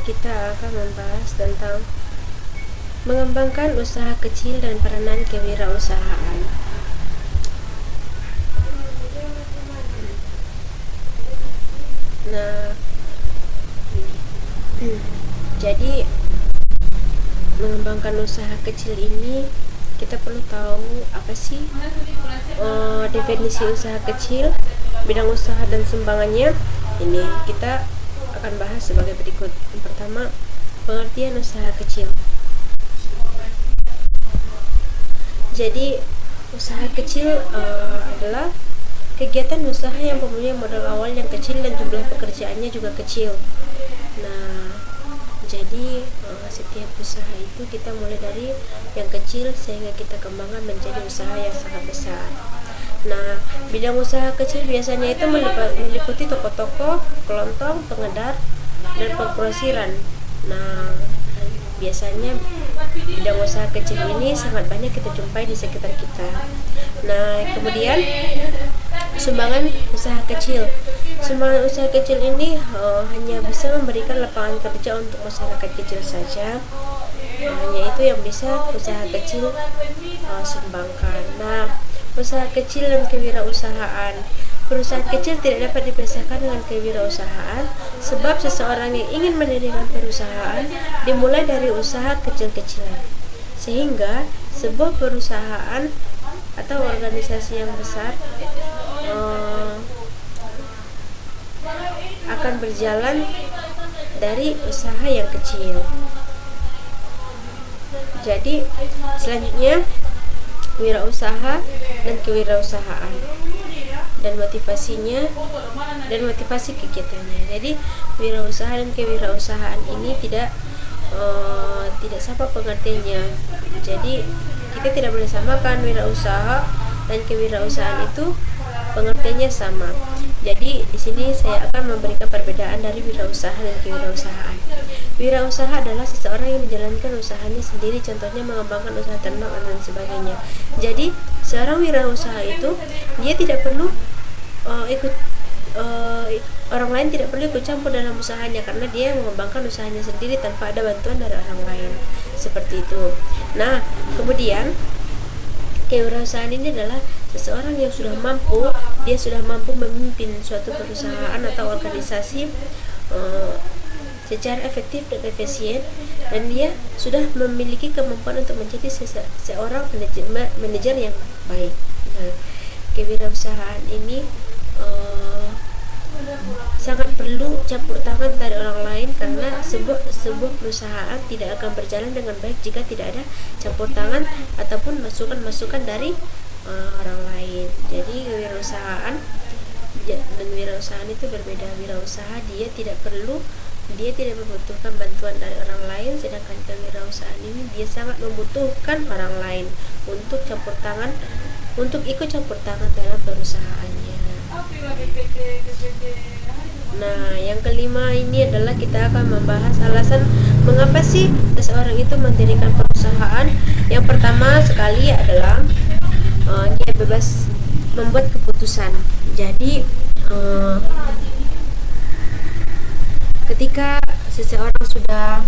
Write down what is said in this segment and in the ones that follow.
kita akan membahas tentang mengembangkan usaha kecil dan peranan kewirausahaan. Nah, jadi mengembangkan usaha kecil ini kita perlu tahu apa sih definisi usaha kecil, bidang usaha dan sumbangannya. Ini kita akan bahas sebagai berikut. Yang pertama, pengertian usaha kecil. Jadi usaha kecil adalah kegiatan usaha yang mempunyai modal awal yang kecil dan jumlah pekerjaannya juga kecil. Nah, jadi setiap usaha itu kita mulai dari yang kecil sehingga kita kembangkan menjadi usaha yang sangat besar. Nah, bidang usaha kecil biasanya itu meliputi toko-toko, kelontong, pengedar, dan penggrosiran. Nah, biasanya bidang usaha kecil ini sangat banyak kita jumpai di sekitar kita. Nah, kemudian sumbangan usaha kecil. Sumbangan usaha kecil ini hanya bisa memberikan lapangan kerja untuk masyarakat kecil saja. Hanya itu yang bisa usaha kecil sumbangkan. Nah, usaha kecil dan kewirausahaan. Perusahaan kecil tidak dapat dipisahkan dengan kewirausahaan, sebab seseorang yang ingin mendirikan perusahaan dimulai dari usaha kecil-kecilan. Sehingga sebuah perusahaan atau organisasi yang besar akan berjalan dari usaha yang kecil. Jadi selanjutnya wirausaha dan kewirausahaan dan motivasinya dan motivasi kegiatannya. Jadi wirausaha dan kewirausahaan ini tidak sama pengertiannya. Jadi kita tidak boleh samakan wirausaha dan kewirausahaan itu pengertiannya sama. Jadi di sini saya akan memberikan perbedaan dari wirausaha dan kewirausahaan. Wirausaha adalah seseorang yang menjalankan usahanya sendiri, contohnya mengembangkan usaha ternak dan sebagainya. Jadi seorang wirausaha itu dia tidak perlu orang lain tidak perlu ikut campur dalam usahanya karena dia mengembangkan usahanya sendiri tanpa ada bantuan dari orang lain, seperti itu. Nah, kemudian kewirausahaan ini adalah seseorang yang sudah mampu memimpin suatu perusahaan atau organisasi secara efektif dan efisien, dan dia sudah memiliki kemampuan untuk menjadi seorang manajer yang baik. Nah, kewirausahaan ini sangat perlu campur tangan dari orang lain karena sebuah perusahaan tidak akan berjalan dengan baik jika tidak ada campur tangan ataupun masukan-masukan dari orang lain. Jadi kewirausahaan dan wirausahaan itu berbeda. Wirausaha dia tidak membutuhkan bantuan dari orang lain, sedangkan kewirausahaan ini dia sangat membutuhkan orang lain untuk ikut campur tangan dalam perusahaannya. Nah, yang kelima ini adalah kita akan membahas alasan mengapa sih seseorang itu mendirikan perusahaan. Yang pertama sekali adalah dia bebas membuat keputusan. Jadi ketika seseorang sudah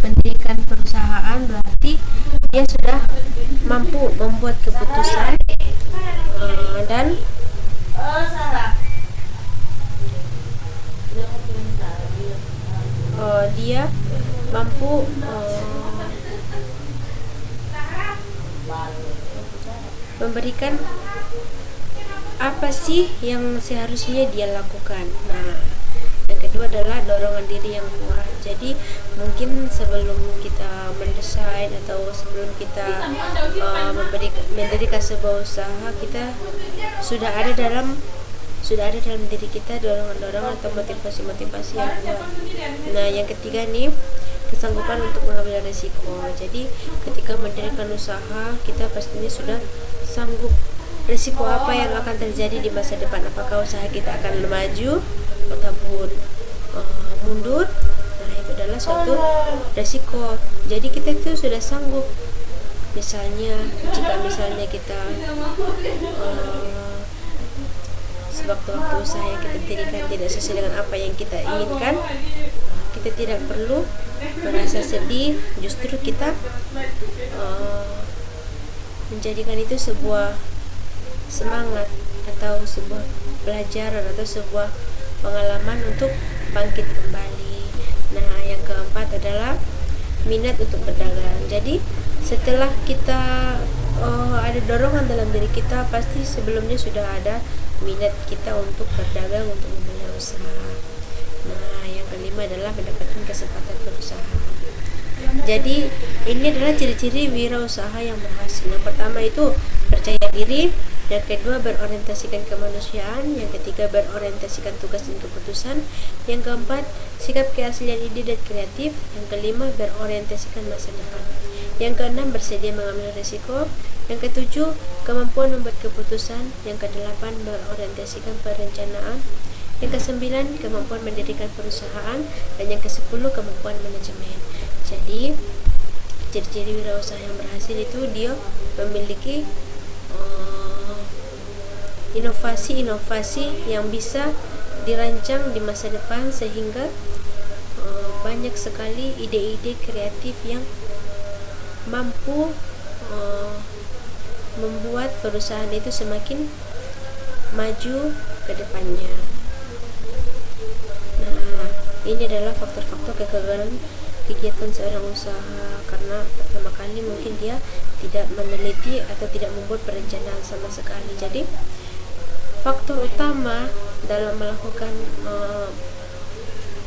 mendirikan perusahaan, berarti dia sudah mampu membuat keputusan dan dia mampu memberikan apa sih yang seharusnya dia lakukan. Nah, yang kedua adalah dorongan diri yang kuat. Jadi mungkin sebelum kita mendesain atau sebelum kita mendirikan sebuah usaha, kita sudah ada dalam diri kita dorongan-dorongan atau motivasi-motivasi yang kuat. Nah, yang ketiga nih, kesanggupan untuk mengambil risiko. Jadi ketika mendirikan usaha, kita pastinya sudah sanggup risiko apa yang akan terjadi di masa depan. Apakah usaha kita akan maju ataupun mundur. Nah, itu adalah suatu risiko. Jadi kita itu sudah sanggup. Misalnya jika kita sewaktu-waktu usaha yang kita dirikan tidak sesuai dengan apa yang kita inginkan, kita tidak perlu merasa sedih. Justru kita menjadikan itu sebuah semangat atau sebuah pelajaran atau sebuah pengalaman untuk bangkit kembali. Nah, yang keempat adalah minat untuk berdagang. Jadi setelah kita ada dorongan dalam diri kita, pasti sebelumnya sudah ada minat kita untuk berdagang, untuk memulai usaha. Nah, yang kelima adalah mendapatkan kesempatan berusaha. Jadi ini adalah ciri-ciri wirausaha yang berhasil. Yang pertama itu percaya diri, yang kedua berorientasikan kemanusiaan, yang ketiga berorientasikan tugas dan keputusan, yang keempat sikap keaslian ide dan kreatif, yang kelima berorientasikan masa depan, yang keenam bersedia mengambil risiko, yang ketujuh kemampuan membuat keputusan, yang kedelapan berorientasikan perencanaan, yang kesembilan kemampuan mendirikan perusahaan, dan yang kesepuluh kemampuan manajemen. Jadi ciri-ciri wirausaha yang berhasil itu dia memiliki inovasi-inovasi yang bisa dirancang di masa depan, sehingga banyak sekali ide-ide kreatif yang mampu membuat perusahaan itu semakin maju ke depannya. Nah, ini adalah faktor-faktor kegagalan kegiatan seorang usaha, karena pertama kali mungkin dia tidak meneliti atau tidak membuat perencanaan sama sekali. Jadi faktor utama dalam melakukan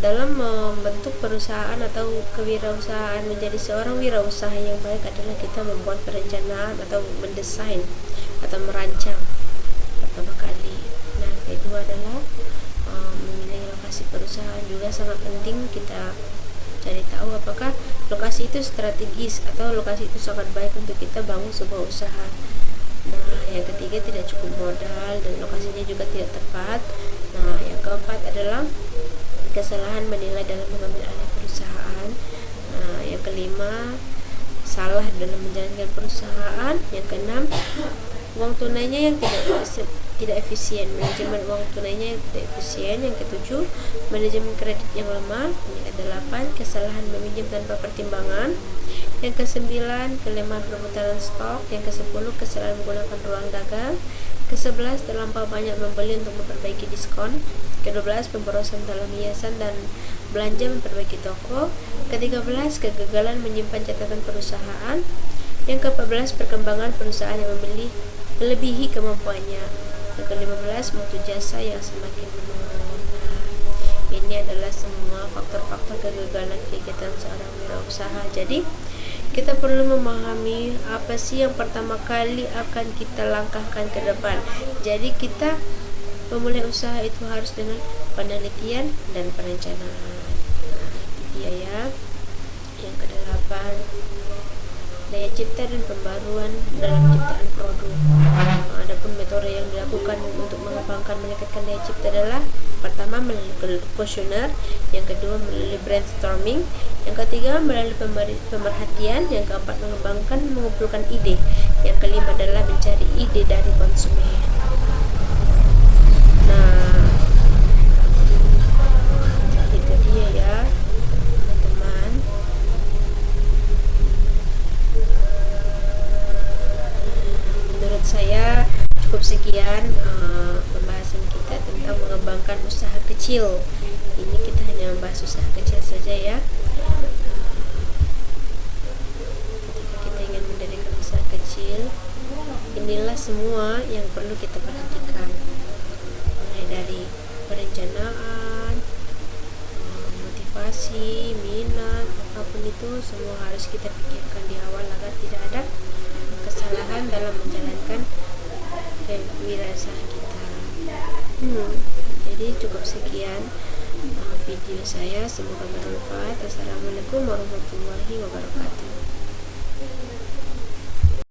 dalam membentuk perusahaan atau kewirausahaan menjadi seorang wirausaha yang baik adalah kita membuat perencanaan atau mendesain atau merancang pertama kali. Nah, kedua adalah memilih lokasi perusahaan. Juga sangat penting kita cari tahu apakah lokasi itu strategis atau lokasi itu sangat baik untuk kita bangun sebuah usaha. Nah, yang ketiga tidak cukup modal dan lokasinya juga tidak tepat. Nah, yang keempat adalah kesalahan menilai dalam mengambil alih perusahaan. Nah, yang kelima salah dalam menjalankan perusahaan. Yang keenam uang tunainya yang tidak efisien, manajemen uang tunainya yang tidak efisien. Yang ketujuh manajemen kredit yang lemah. Yang kedelapan kesalahan meminjam tanpa pertimbangan. Yang kesembilan kelemahan perputaran stok. Yang kesepuluh kesalahan menggunakan ruang dagang. Ke-11 terlampau banyak membeli untuk memperbaiki diskon. Ke-12 pemborosan dalam hiasan dan belanja memperbaiki toko. Ke-13 kegagalan menyimpan catatan perusahaan. Yang ke-14 perkembangan perusahaan yang melebihi kemampuannya. Yang ke-15 mutu jasa yang semakin menurun. Nah, ini adalah semua faktor-faktor kegagalan kegiatan seorang wirausaha. Jadi kita perlu memahami apa sih yang pertama kali akan kita langkahkan ke depan. Jadi kita memulai usaha itu harus dengan penelitian dan perencanaan. Nah, itu dia ya. Yang ke-8 daya cipta dan pembaruan dalam ciptaan produk. Adapun metode yang dilakukan untuk mengembangkan meningkatkan daya cipta adalah pertama melalui kuesioner, yang kedua melalui brainstorming, yang ketiga melalui pemerhatian, yang keempat mengumpulkan ide, yang kelima adalah mencari ide dari konsumen. Nah, itu dia ya teman-teman. Menurut saya cukup sekian pembahasan kita tentang mengembangkan usaha kecil. Ini kita hanya membahas usaha kecil saja ya. Ketika kita ingin mendirikan usaha kecil, inilah semua yang perlu kita perhatikan, mulai dari perencanaan, motivasi, minat, apapun itu semua harus kita pikirkan di awal agar tidak ada kesalahan dalam menjalankan kewirausahaan kita. Jadi cukup sekian video saya, semoga bermanfaat. Assalamualaikum warahmatullahi wabarakatuh.